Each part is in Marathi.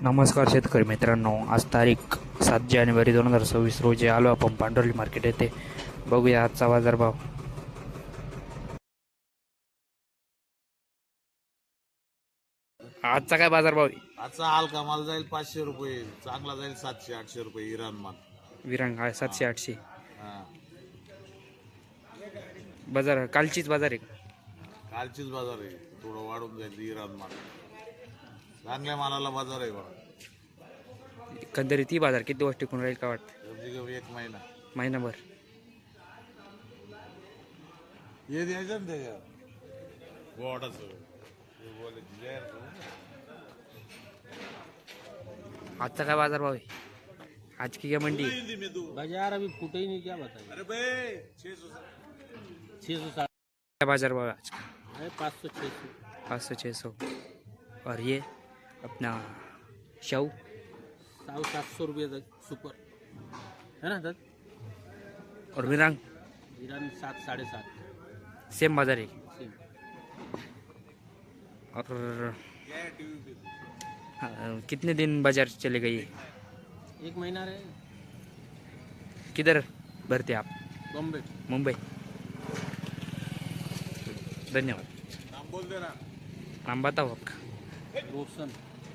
नमस्कार शेतकरी मित्रांनो, आज तारीख 7 जानेवारी 2026 रोजी आलो आपण पांडवली मार्केट येथे. बघूया आजचा बाजारभाव. आजचा काय बाजारभाव आहे? आजचा हलका माल जाईल 500 रुपये, चांगला जाईल 700-800 रुपये इराण माल. विरांग आहे 700-800. हा, बाजार कालचीच बाजार आहे का? कालचीच बाजार आहे, थोडं वाढून जाईल इराण माल. चांगल्या मालाला बाजार आहे बघा. एकंदरीत ती बाजार किती दिवस टिकून राहील का वाटतं? कमी कमी 1 महिना. महिनाभर. हे द्यायचं ना त्याच्यात गोडाचं. आजचा काय बाजारभाव आहे? आज की क्या मंडी है? बाजार अभी फूटे ही नहीं, क्या बताइए। अरे भाई 600 क्या बाजारभाव है आज का? है, 500-600। 500-600. और ये अपना शाहू 700 रुपये तक सुपर है ना सर। और विरांग ईरान 7-7.5 सेम बाजार है. सेम। और कितने दिन बाजार चलेगा ये? 1 महीना रहे। किधर भरते आप? बॉम्बे। मुंबई. धन्यवाद. नाम बोल दे ना. नाम बताओ आपका. रोशन।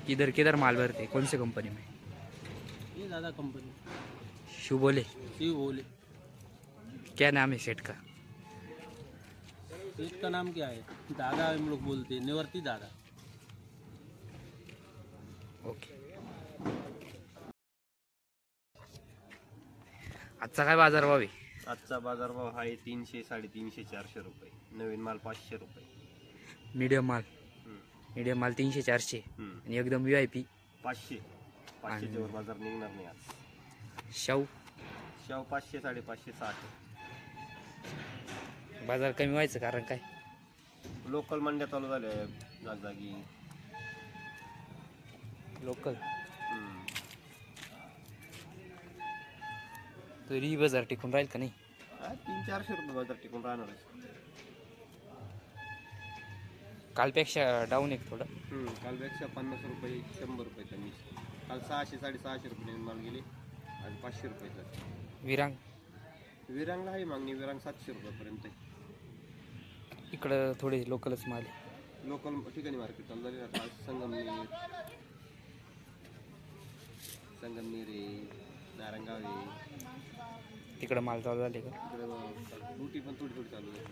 किधर किधर माल भरते, कौन सी कंपनी में? ये दादा कंपनी शू बोले. शिव बोले। क्या नाम है सेठ का? इसका नाम क्या है? दादा हम लोग बोलते हैं, निवर्ती दादा। ओके. आजचा काय बाजारभाव आहे? आजचा बाजारभाव आहे 300-350-400 रुपये. नवीन माल 500 रुपये. मीडियम माल. मीडियम माल 300-400 आणि एकदम VIP 500-500 वर बाजार निघणार नाही आज. शाहू शाव 500-550-600. बाजार कमी व्हायचं कारण काय? लोकल मंड्या चालू झाल्या जागजागी. लोकल तरी बाजार टिकून राहील का नाही? 300-400 रुपये बाजार टिकून राहणार आहे. कालपेक्षा डाऊन एक थोडं. कालपेक्षा 50 रुपये 100 रुपये कमी. काल 600-650 रुपये माल गेले, आज 500 रुपये. विरांग विरांगला आहे मागणी. विरांग 700 रुपयापर्यंत आहे. इकडं थोडे लोकलच माल आहे. लोकल ठिकाणी मार्केट चालू झाले आता. संगमनेर आहे, नारंगाव आहे. तिकडं माल चालू झाले का? इकडं बुटी पण थोडी थोडी चालू आहे.